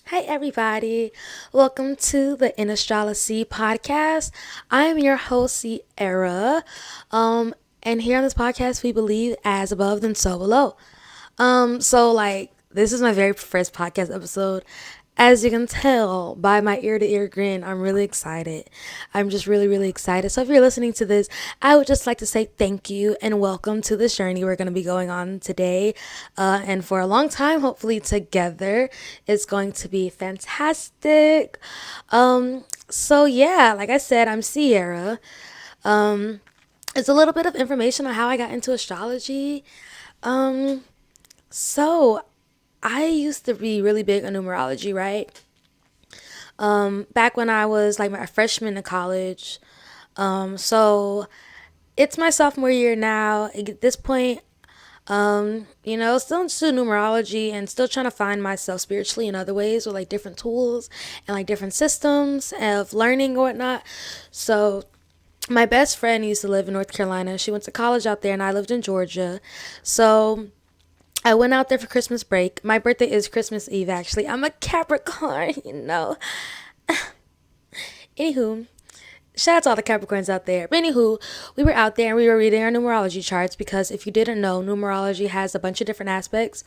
Hi, everybody. Welcome to the In Astroloci Podcast. I am your host, Ciara. And here on this podcast, we believe as above, then so below. This is my very first podcast episode. As you can tell by my ear to ear grin, I'm really excited. I'm just really, really excited. So if you're listening to this, I would just like to say thank you and welcome to this journey we're going to be going on today. And for a long time, hopefully together. It's going to be fantastic. Like I said, I'm Ciara. It's a little bit of information on how I got into astrology. Um, so I used to be really big on numerology, right? Back when I was like my freshman in college. So it's my sophomore year now. At this point, still into numerology and still trying to find myself spiritually in other ways with like different tools and like different systems of learning or whatnot. So my best friend used to live in North Carolina. She went to college out there and I lived in Georgia. So I went out there for Christmas break. My birthday is Christmas Eve, actually. I'm a Capricorn. Anywho, shout out to all the Capricorns out there. But anywho, we were out there and we were reading our numerology charts because if you didn't know, numerology has a bunch of different aspects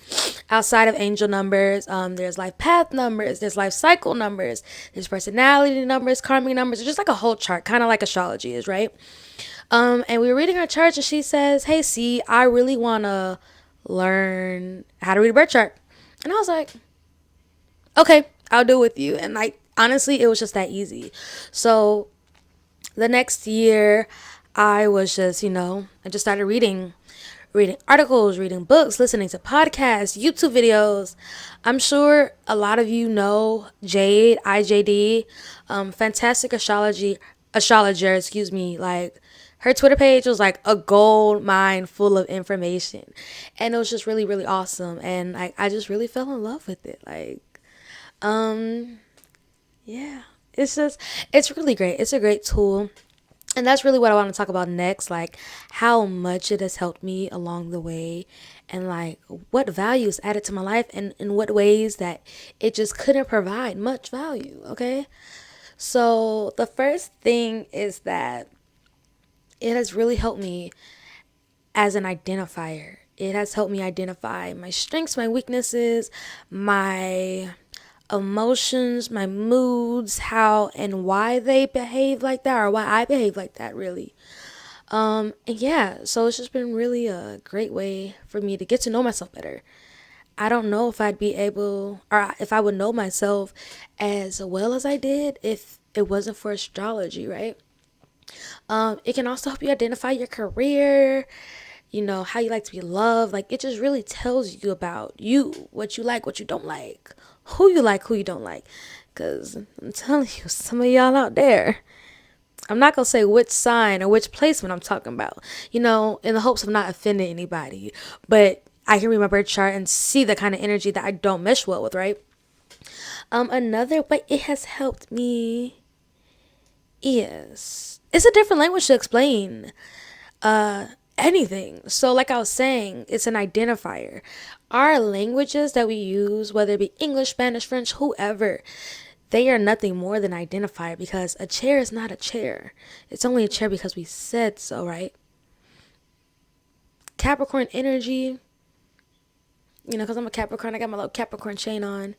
outside of angel numbers. There's life path numbers, there's life cycle numbers, there's personality numbers, karmic numbers. It's just like a whole chart, kind of like astrology is, right? And we were reading our charts and she says, "Hey, C, I really want to learn how to read a birth chart." And I was like, okay, I'll do it with you. And like, honestly, it was just that easy. So the next year I was just, I just started reading articles, reading books, listening to podcasts, YouTube videos. I'm sure a lot of you know Jade, IJD, fantastic astrologer, like her Twitter page was like a gold mine full of information. And it was just really, really awesome. And I just really fell in love with it. Yeah, it's really great. It's a great tool. And that's really what I want to talk about next, like how much it has helped me along the way and like what value is added to my life and in what ways that it just couldn't provide much value, okay? So the first thing is that it has really helped me as an identifier. It has helped me identify my strengths, my weaknesses, my emotions, my moods, how and why they behave like that or why I behave like that, really. So it's just been really a great way for me to get to know myself better. I don't know if I'd be able or if I would know myself as well as I did if it wasn't for astrology, right? It can also help you identify your career, how you like to be loved. Like, it just really tells you about you, what you like, what you don't like, who you don't like. Because I'm telling you, some of y'all out there, I'm not going to say which sign or which placement I'm talking about, in the hopes of not offending anybody. But I can read my birth chart and see the kind of energy that I don't mesh well with, right? Another way it has helped me is it's a different language to explain anything. So like I was saying, it's an identifier. Our languages that we use, whether it be English, Spanish, French, whoever, they are nothing more than identifier because a chair is not a chair. It's only a chair because we said so, right? Capricorn energy, because I'm a Capricorn, I got my little Capricorn chain on.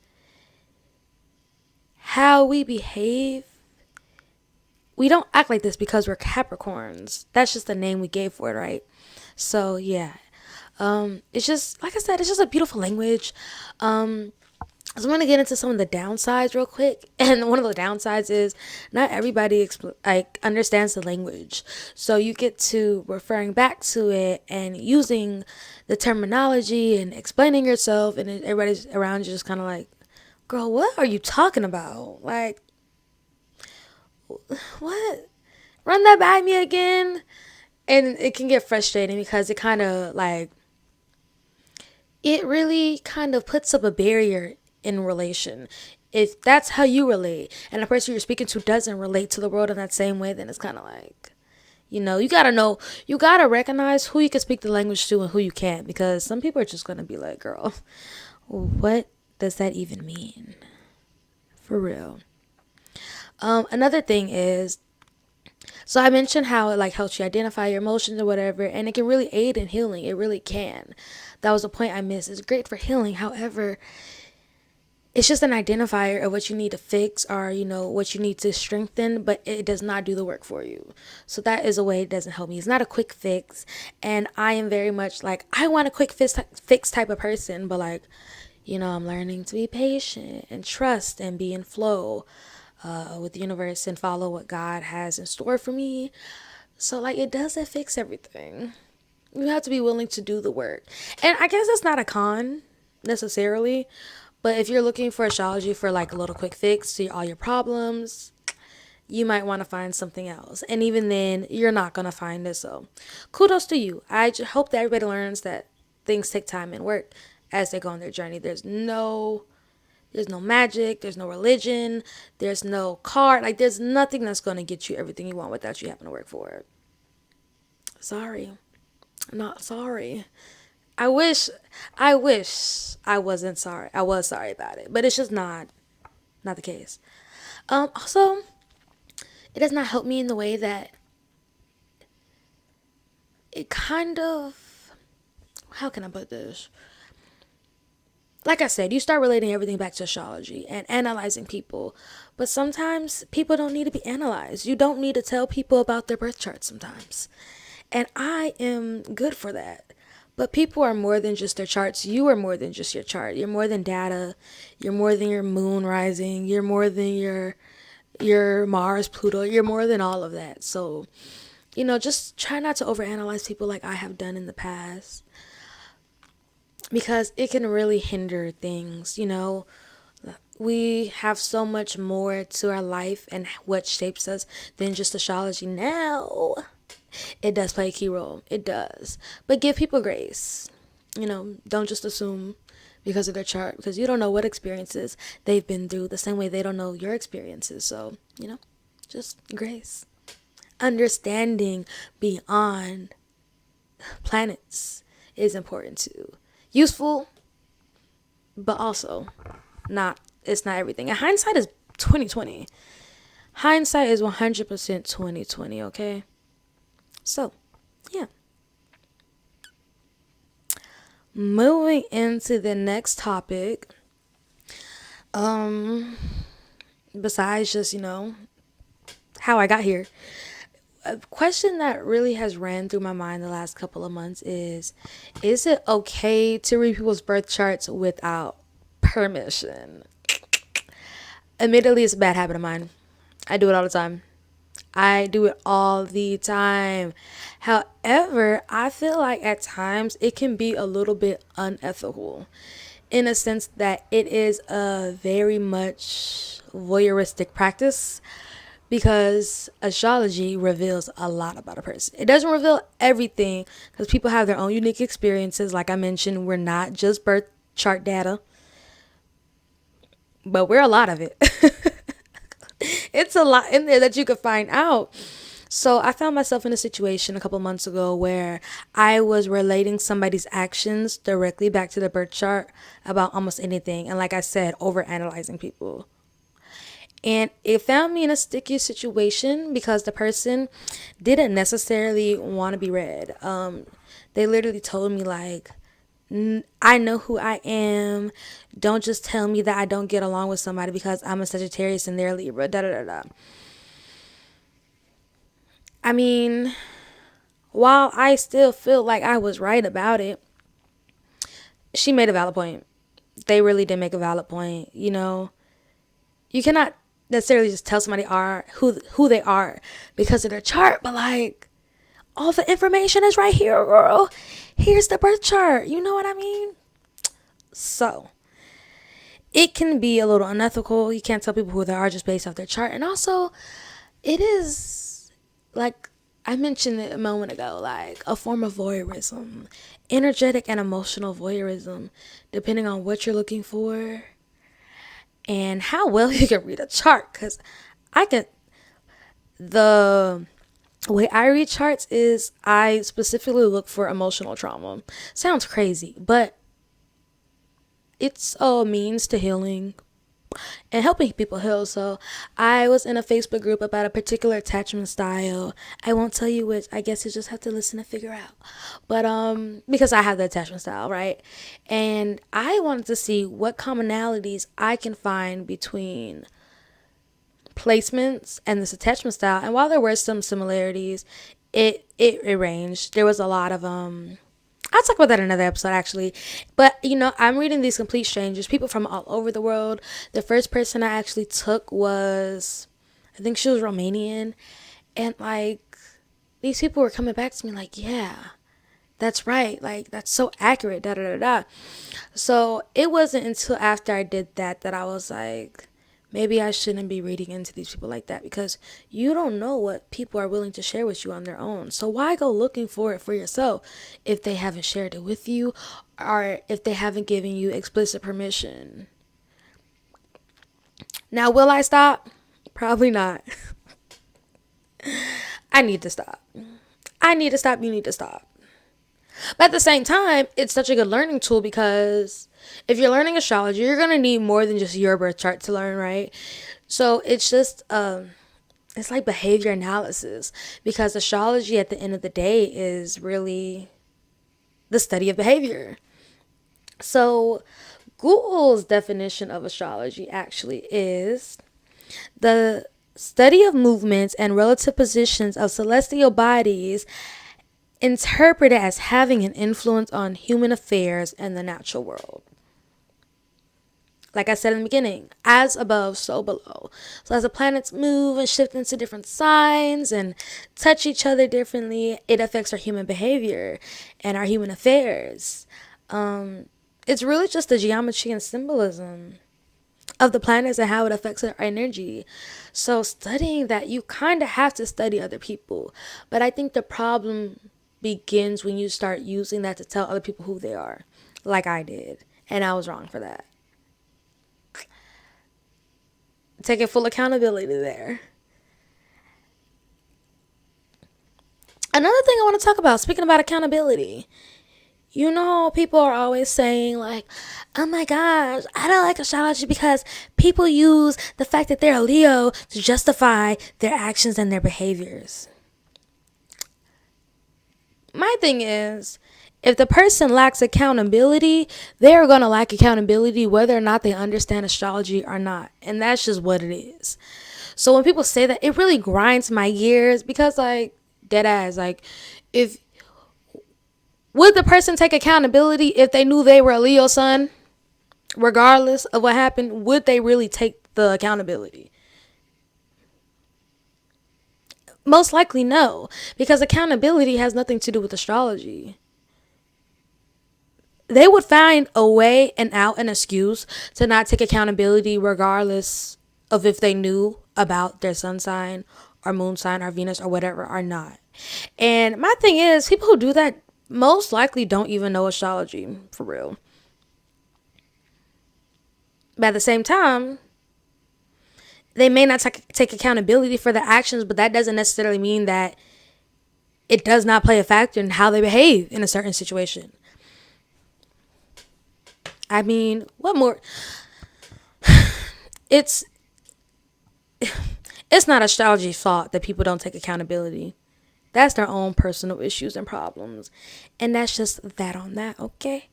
How we behave, we don't act like this because we're Capricorns. That's just the name we gave for it, right? So yeah, it's just like I said, it's just a beautiful language. So I'm gonna get into some of the downsides real quick, and one of the downsides is not everybody understands the language. So you get to referring back to it and using the terminology and explaining yourself, and everybody's around you just kind of like, "Girl, what are you talking about? Like, what? Run that by me again." And it can get frustrating because it really kind of puts up a barrier in relation. If that's how you relate and the person you're speaking to doesn't relate to the world in that same way, then it's kind of like, you gotta recognize who you can speak the language to and who you can't, because some people are just gonna be like, girl, what does that even mean? For real. Another thing is, so I mentioned how it like helps you identify your emotions or whatever, and it can really aid in healing. It really can. That was a point I missed. It's great for healing. However, it's just an identifier of what you need to fix or, what you need to strengthen, but it does not do the work for you. So that is a way it doesn't help me. It's not a quick fix. And I am very much like, I want a quick fix type of person, but like, I'm learning to be patient and trust and be in flow with the universe and follow what God has in store for me. So like, it doesn't fix everything. You have to be willing to do the work. And I guess that's not a con necessarily, but if you're looking for astrology for like a little quick fix to all your problems, you might want to find something else. And even then, you're not going to find it. So kudos to you. I hope that everybody learns that things take time and work as they go on their journey. There's no magic, there's no religion, there's no card. Like, there's nothing that's going to get you everything you want without you having to work for it. Sorry. Not sorry. I wish I wasn't sorry. I was sorry about it, but it's just not the case. Also, it does not help me in the way that it kind of, how can I put this? Like I said, you start relating everything back to astrology and analyzing people, but sometimes people don't need to be analyzed. You don't need to tell people about their birth chart sometimes. And I am good for that. But people are more than just their charts. You are more than just your chart. You're more than data. You're more than your moon rising. You're more than your Mars, Pluto. You're more than all of that. So, just try not to overanalyze people like I have done in the past. Because it can really hinder things, We have so much more to our life and what shapes us than just astrology now. It does play a key role. It does. But give people grace. Don't just assume because of their chart, because you don't know what experiences they've been through the same way they don't know your experiences. So, just grace. Understanding beyond planets is important too. Useful, but also it's not everything. And hindsight is 2020. Hindsight is 100% 2020, okay? So, yeah. Moving into the next topic. Besides just, how I got here. A question that really has ran through my mind the last couple of months is it okay to read people's birth charts without permission? Admittedly, it's a bad habit of mine. I do it all the time. However, I feel like at times it can be a little bit unethical in a sense that it is a very much voyeuristic practice because astrology reveals a lot about a person. It doesn't reveal everything because people have their own unique experiences. Like I mentioned, we're not just birth chart data, but we're a lot of it. It's a lot in there that you could find out. So I found myself in a situation a couple months ago where I was relating somebody's actions directly back to the birth chart about almost anything. And like I said, overanalyzing people. And it found me in a sticky situation because the person didn't necessarily want to be read. They literally told me like, I know who I am. Don't just tell me that I don't get along with somebody because I'm a Sagittarius and they're a Libra. Da da da da. I mean, while I still feel like I was right about it, she made a valid point. They really did make a valid point. You cannot necessarily just tell somebody who they are because of their chart, but like, all the information is right here, girl. Here's the birth chart. You know what I mean? So, it can be a little unethical. You can't tell people who they are just based off their chart. And also, it is, like I mentioned it a moment ago, like a form of voyeurism. Energetic and emotional voyeurism, depending on what you're looking for and how well you can read a chart. Because the way I read charts is I specifically look for emotional trauma. Sounds crazy, but it's a means to healing. and helping people heal. So I was in a Facebook group about a particular attachment style. I won't tell you which. I guess you just have to listen to figure out. But because I have the attachment style, right? And I wanted to see what commonalities I can find between placements and this attachment style. And while there were some similarities, it ranged. There was a lot of I'll talk about that in another episode, actually. But, I'm reading these complete strangers, people from all over the world. The first person I actually took was, I think she was Romanian. And, these people were coming back to me like, yeah, that's right. That's so accurate, da, da, da, da. So it wasn't until after I did that I was like, maybe I shouldn't be reading into these people like that, because you don't know what people are willing to share with you on their own. So why go looking for it for yourself if they haven't shared it with you, or if they haven't given you explicit permission? Now, will I stop? Probably not. I need to stop. I need to stop. You need to stop. But at the same time, it's such a good learning tool, because if you're learning astrology, you're going to need more than just your birth chart to learn, right? So it's just, it's like behavior analysis, because astrology at the end of the day is really the study of behavior. So Google's definition of astrology actually is the study of movements and relative positions of celestial bodies interpreted as having an influence on human affairs and the natural world. Like I said in the beginning, as above, so below. So as the planets move and shift into different signs and touch each other differently, it affects our human behavior and our human affairs. It's really just the geometry and symbolism of the planets and how it affects our energy. So studying that, you kind of have to study other people. But I think the problem begins when you start using that to tell other people who they are, like I did. And I was wrong for that. Taking full accountability there. Another thing I want to talk about, speaking about accountability. People are always saying oh my gosh, I don't like astrology because people use the fact that they're a Leo to justify their actions and their behaviors. My thing is, if the person lacks accountability, they're going to lack accountability whether or not they understand astrology or not. And that's just what it is. So when people say that, it really grinds my gears, because dead ass, if would the person take accountability if they knew they were a Leo sun, regardless of what happened? Would they really take the accountability? Most likely no, because accountability has nothing to do with astrology. They would find a way, an out, an excuse to not take accountability regardless of if they knew about their sun sign or moon sign or Venus or whatever or not. And my thing is, people who do that most likely don't even know astrology for real. But at the same time, they may not take accountability for their actions, but that doesn't necessarily mean that it does not play a factor in how they behave in a certain situation. I mean, what more? It's not astrology's fault that people don't take accountability. That's their own personal issues and problems. And that's just that on that, okay?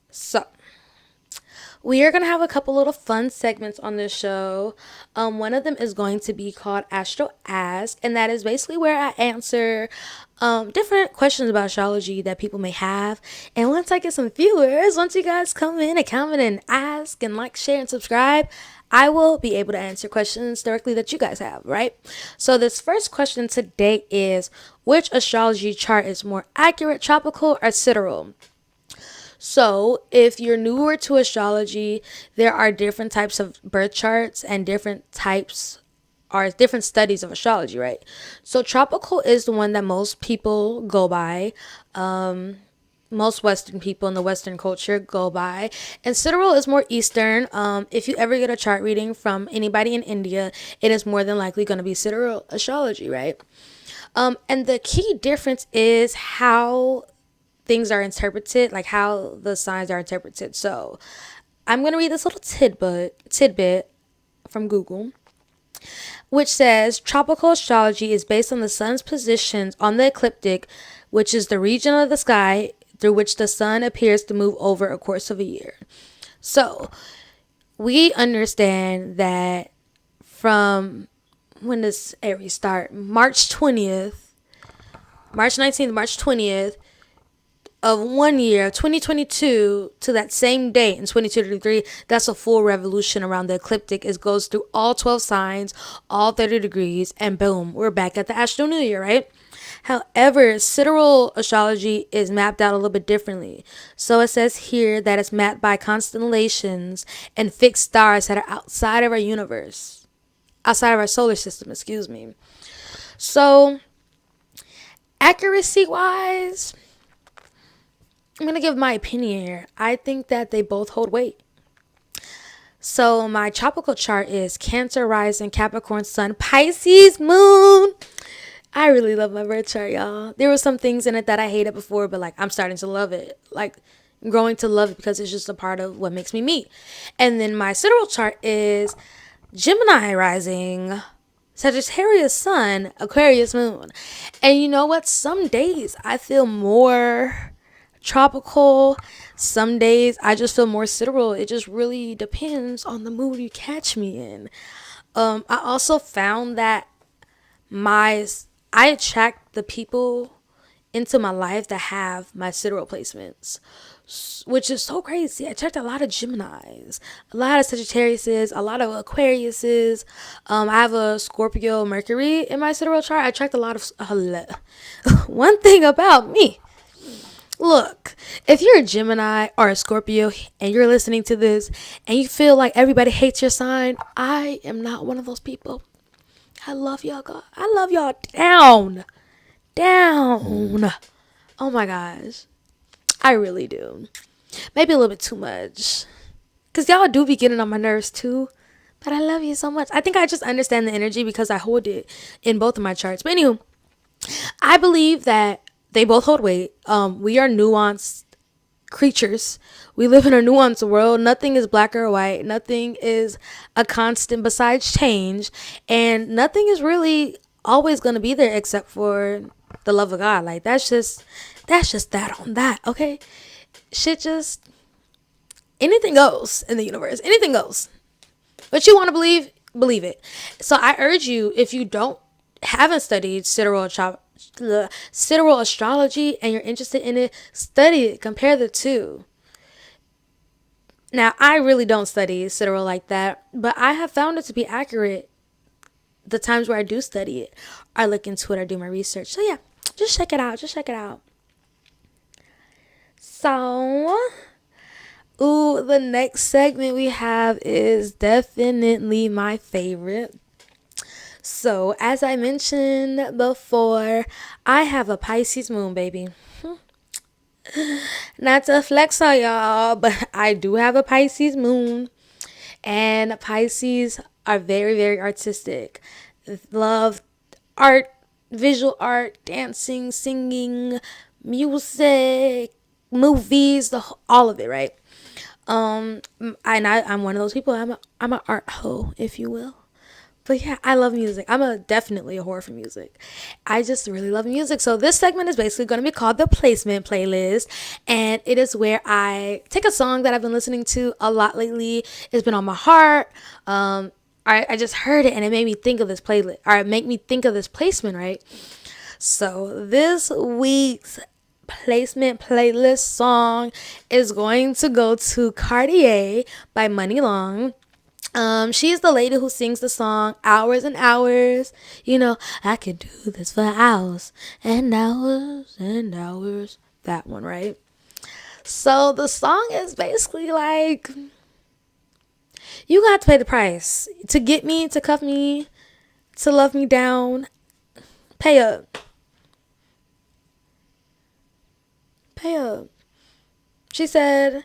So, we are going to have a couple little fun segments on this show. One of them is going to be called Astro Ask, and that is basically where I answer different questions about astrology that people may have. And once I get some viewers, once you guys come in and comment and ask and share, and subscribe, I will be able to answer questions directly that you guys have, right? So this first question today is, which astrology chart is more accurate, tropical or sidereal? So if you're newer to astrology, there are different types of birth charts and different types or different studies of astrology, right? So tropical is the one that most people go by. Most Western people in the Western culture go by. And sidereal is more Eastern. If you ever get a chart reading from anybody in India, it is more than likely going to be sidereal astrology, right? And the key difference is how things are interpreted, how the signs are interpreted. So I'm going to read this little tidbit from Google, which says tropical astrology is based on the sun's positions on the ecliptic, which is the region of the sky through which the sun appears to move over a course of a year. So we understand that from when does Aries start? March 19th, March 20th of 1 year, 2022, to that same date in 2023, that's a full revolution around the ecliptic. It goes through all 12 signs, all 30 degrees, and boom, we're back at the Astro New Year, right? However, sidereal astrology is mapped out a little bit differently. So it says here that it's mapped by constellations and fixed stars that are outside of our universe, outside of our solar system, excuse me. So, accuracy-wise, I'm going to give my opinion here. I think that they both hold weight. So my tropical chart is Cancer, Rising, Capricorn, Sun, Pisces, Moon. I really love my birth chart, y'all. There were some things in it that I hated before, but like I'm starting to love it. Like I'm growing to love it because it's just a part of what makes me me. And then my sidereal chart is Gemini rising, Sagittarius sun, Aquarius moon. And you know what? Some days I feel more tropical. Some days I just feel more sidereal. It just really depends on the mood you catch me in. I also found that I attract the people into my life that have my sidereal placements, which is so crazy. I attract a lot of Geminis, a lot of Sagittariuses, a lot of Aquariuses. I have a Scorpio Mercury in my sidereal chart. I attract a lot of one thing about me. Look, if you're a Gemini or a Scorpio and you're listening to this and you feel like everybody hates your sign, I am not one of those people. I love y'all, God. I love y'all down. Oh my gosh. I really do. Maybe a little bit too much. Because y'all do be getting on my nerves too. But I love you so much. I think I just understand the energy because I hold it in both of my charts. But anywho, I believe that they both hold weight. We are nuanced creatures. We live in a nuanced world. Nothing is black or white. Nothing is a constant besides change. And nothing is really always going to be there except for the love of God. Like that's just that on that, okay? Shit just, anything goes in the universe. Anything goes. What you want to believe it. So I urge you, if you haven't studied sidereal astrology and you're interested in it, study it, compare the two. Now, I really don't study sidereal like that, but I have found it to be accurate the times where I do study it, I look into it, I do my research. So yeah, just check it out. So, the next segment we have is definitely my favorite. So, as I mentioned before, I have a Pisces moon, baby. Not to flex on y'all, but I do have a Pisces moon. And Pisces are very, very artistic. Love art, visual art, dancing, singing, music, movies, all of it, right? And I'm one of those people. I'm an art hoe, if you will. But yeah, I love music. I'm definitely a whore for music. I just really love music. So this segment is basically going to be called the placement playlist. And it is where I take a song that I've been listening to a lot lately. It's been on my heart. I just heard it and it made me think of this playlist. Or it made me think of this placement, right? So this week's placement playlist song is going to go to Cartier by Money Long. She's the lady who sings the song Hours and Hours. You know, I could do this for hours and hours and hours. That one, right? So the song is basically like, you got to pay the price to get me, to cuff me, to love me down. Pay up. She said,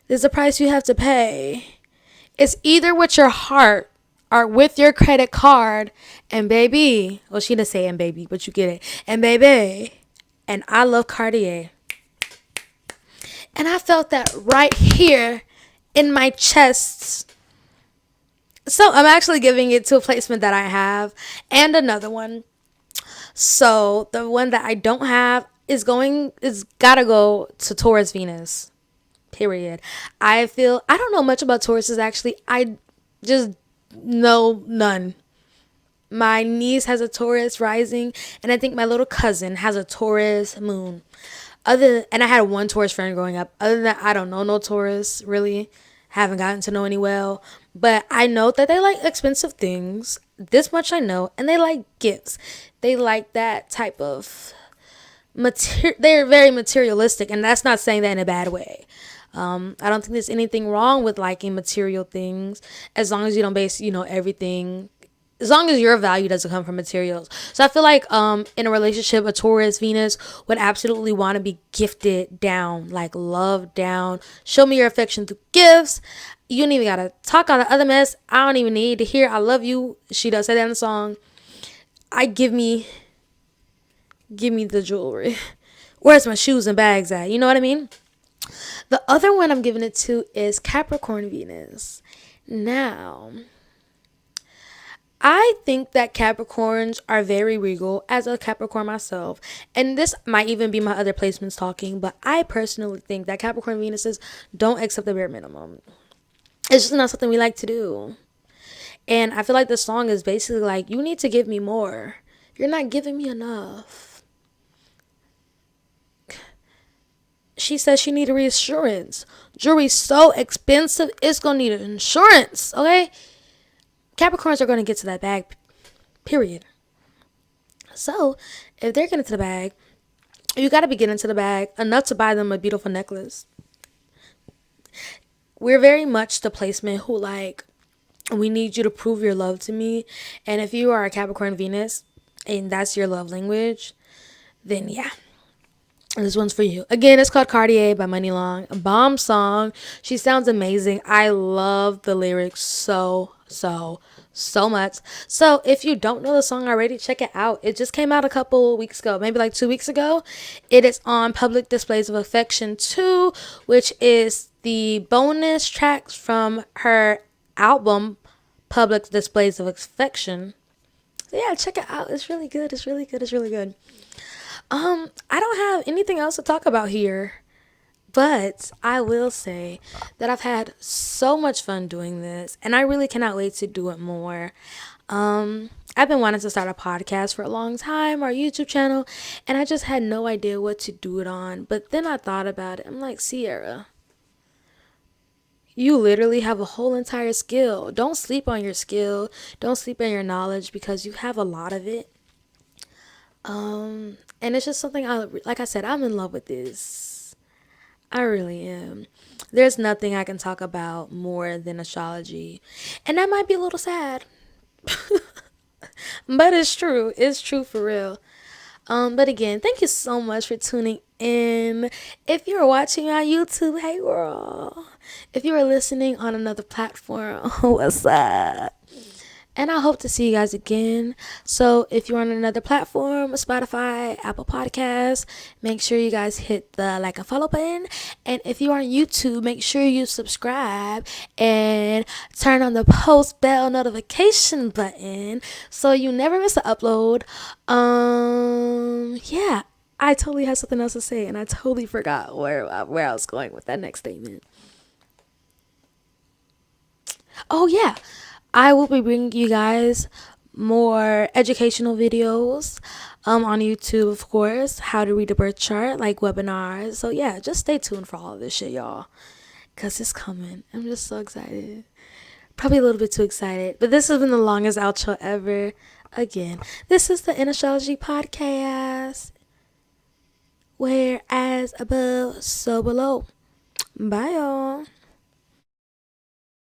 there's a price you have to pay. It's either with your heart or with your credit card. And baby, well, she didn't say and baby, but you get it. And baby, and I love Cartier. And I felt that right here in my chest. So I'm actually giving it to a placement that I have and another one. So the one that I don't have is gotta go to Taurus Venus. Period. I don't know much about Tauruses actually. I just know none. My niece has a Taurus rising, and I think my little cousin has a Taurus moon. And I had one Taurus friend growing up. Other than that, I don't know no Taurus really. Haven't gotten to know any well, but I know that they like expensive things. This much I know, and they like gifts. They like that type of material. They're very materialistic, and that's not saying that in a bad way. I don't think there's anything wrong with liking material things as long as you don't base, everything. As long as your value doesn't come from materials. So I feel like in a relationship, a Taurus Venus would absolutely want to be gifted down, like loved down. Show me your affection through gifts. You don't even got to talk all the other mess. I don't even need to hear I love you. She does say that in the song. Give me the jewelry. Where's my shoes and bags at? You know what I mean? The other one I'm giving it to is Capricorn Venus. Now, I think that Capricorns are very regal, as a Capricorn myself. And this might even be my other placements talking, but I personally think that Capricorn Venuses don't accept the bare minimum. It's just not something we like to do. And I feel like the song is basically like, you need to give me more. You're not giving me enough. She says she needed reassurance. Jewelry's so expensive, it's going to need insurance, okay? Capricorns are going to get to that bag, period. So, if they're getting to the bag, you got to be getting to the bag enough to buy them a beautiful necklace. We're very much the placement who, we need you to prove your love to me. And if you are a Capricorn Venus, and that's your love language, then yeah. This one's for you. Again, it's called Cartier by Money Long. A bomb song. She sounds amazing. I love the lyrics so much. So if you don't know the song already, check it out. It just came out a couple weeks ago, maybe like 2 weeks ago. It is on Public Displays of Affection 2, which is the bonus tracks from her album Public Displays of Affection. So yeah, check it out. It's really good. It's really good. I don't have anything else to talk about here, but I will say that I've had so much fun doing this, and I really cannot wait to do it more. I've been wanting to start a podcast for a long time, our YouTube channel, and I just had no idea what to do it on. But then I thought about it. I'm like, Ciara, you literally have a whole entire skill. Don't sleep on your skill. Don't sleep on your knowledge, because you have a lot of it. And it's just something like I said, I'm in love with this. I really am. There's nothing I can talk about more than astrology. And that might be a little sad. But it's true. It's true for real. But again, thank you so much for tuning in. If you're watching on YouTube, hey girl. If you are listening on another platform, what's up? And I hope to see you guys again. So if you're on another platform, Spotify, Apple Podcasts, make sure you guys hit the like and follow button. And if you're on YouTube, make sure you subscribe and turn on the post bell notification button so you never miss an upload. Yeah, I totally had something else to say, and I totally forgot where I was going with that next statement. Oh yeah. I will be bringing you guys more educational videos on YouTube, of course, how to read a birth chart, like webinars. So yeah, just stay tuned for all of this shit, y'all, because it's coming. I'm just so excited. Probably a little bit too excited, but this has been the longest outro ever. Again, this is the In Astroloci Podcast, where as above, so below. Bye, y'all.